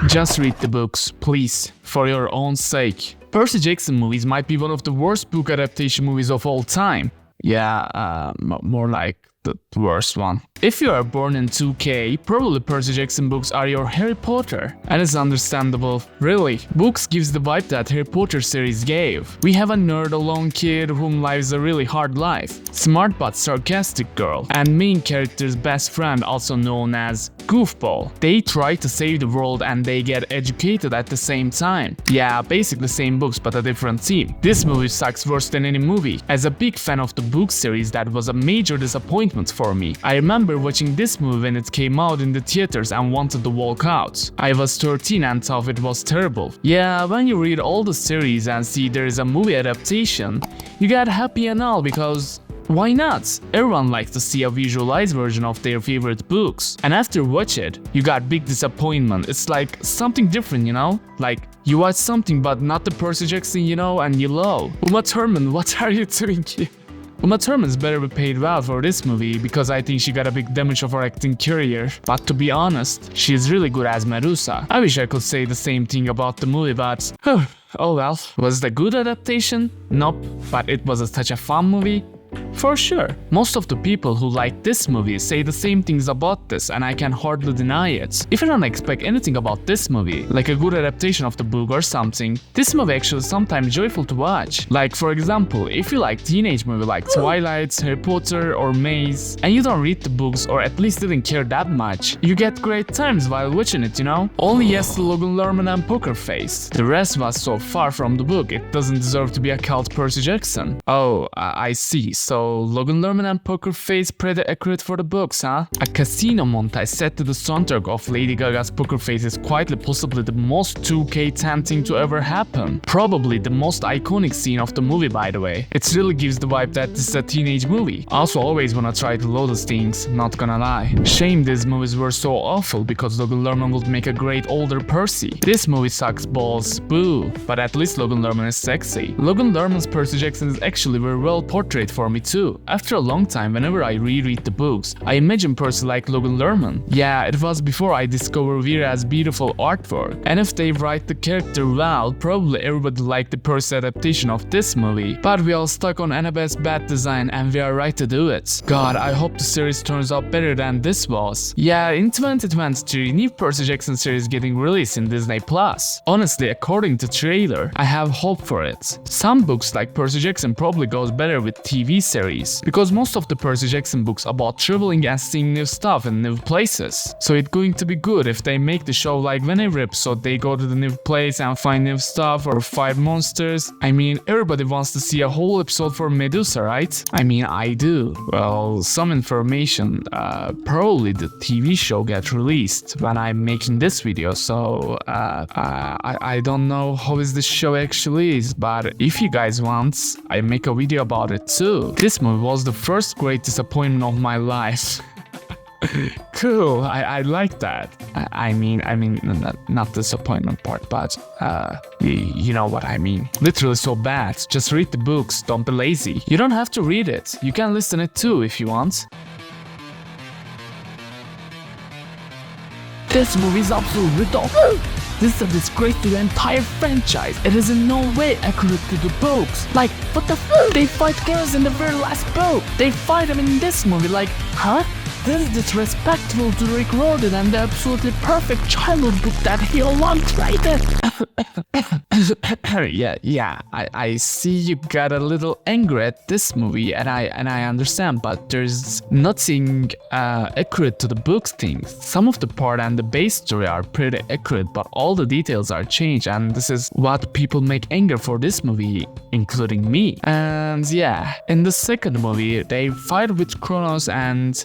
Just read the books, please, for your own sake. Percy Jackson movies might be one of the worst book adaptation movies of all time. Yeah, more like the worst one. If you are born in 2K, probably Percy Jackson books are your Harry Potter. And it's understandable. Really, books gives the vibe that Harry Potter series gave. We have a nerd alone kid whom lives a really hard life. Smart but sarcastic girl. And main character's best friend, also known as Goofball. They try to save the world and they get educated at the same time. Yeah, basically same books but a different theme. This movie sucks worse than any movie. As a big fan of the book series, that was a major disappointment for me. I remember watching this movie when it came out in the theaters and wanted to walk out. I was 13 and thought it was terrible. Yeah, when you read all the series and see there is a movie adaptation, you get happy and all because why not? Everyone likes to see a visualized version of their favorite books. And after watch it, you got big disappointment. It's like something different, you know? Like you watch something but not the Percy Jackson, you know, and you love. Uma Thurman, what are you doing here? Uma Thurman's better be paid well for this movie because I think she got a big damage of her acting career. But to be honest, she's really good as Medusa. I wish I could say the same thing about the movie, but oh well. Was it a good adaptation? Nope, but it was such a fun movie. For sure. Most of the people who like this movie say the same things about this, and I can hardly deny it. If you don't expect anything about this movie, like a good adaptation of the book or something, this movie actually is sometimes joyful to watch. Like for example, if you like teenage movie like Twilight, Harry Potter or Maze, and you don't read the books or at least didn't care that much, you get great times while watching it, you know? Only yes to Logan Lerman and Poker Face. The rest was so far from the book, it doesn't deserve to be a cult Percy Jackson. Oh, I see. So Logan Lerman and Poker Face pretty accurate for the books, huh? A casino montage set to the soundtrack of Lady Gaga's Poker Face is quite possibly the most 2K10 thing to ever happen. Probably the most iconic scene of the movie, by the way. It really gives the vibe that this is a teenage movie. Also always wanna try to load those things, not gonna lie. Shame these movies were so awful because Logan Lerman would make a great older Percy. This movie sucks balls, boo. But at least Logan Lerman is sexy. Logan Lerman's Percy Jackson is actually very well portrayed for me too. After a long time, whenever I reread the books, I imagine Percy like Logan Lerman. Yeah, it was before I discovered Vera's beautiful artwork. And if they write the character well, probably everybody liked the Percy adaptation of this movie. But we all stuck on Annabeth's bad design and we are right to do it. God, I hope the series turns out better than this was. Yeah, in 2023, new Percy Jackson series getting released in Disney+. Honestly, according to trailer, I have hope for it. Some books like Percy Jackson probably goes better with TV series. Because most of the Percy Jackson books about traveling and seeing new stuff in new places. So it's going to be good if they make the show like whenever episode they go to the new place and find new stuff or fight monsters. I mean, everybody wants to see a whole episode for Medusa, right? I mean, I do. Well, some information, probably the TV show gets released when I'm making this video, so I don't know how is the show actually is, but if you guys want, I make a video about it too. This movie was the first great disappointment of my life. Cool, I like that. I mean, not disappointment part, but you know what I mean. Literally so bad. Just read the books, don't be lazy. You don't have to read it. You can listen it too if you want. This movie is absolutely awful. This is a disgrace to the entire franchise. It is in no way accurate to the books. Like, what the f? They fight girls in the very last book. They fight them in this movie. Like, huh? This is disrespectful to Rick Riordan and the absolutely perfect childhood book that he once rated. yeah, I see you got a little angry at this movie, and I understand, but there's nothing accurate to the books things. Some of the part and the base story are pretty accurate, but all the details are changed, and this is what people make anger for this movie, including me. And yeah, in the second movie, they fight with Kronos and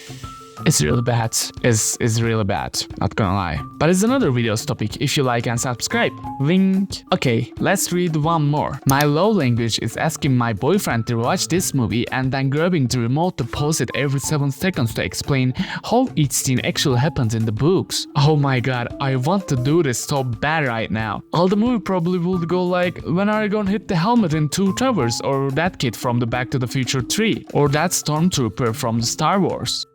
it's really bad. It's really bad, not gonna lie. But it's another video's topic if you like and subscribe. Link. Okay, let's read one more. My love language is asking my boyfriend to watch this movie and then grabbing the remote to pause it every 7 seconds to explain how each scene actually happens in the books. Oh my god, I want to do this so bad right now. All the movie probably would go like, when are you gonna hit the helmet in 2 Towers, or that kid from the Back to the Future 3, or that stormtrooper from the Star Wars.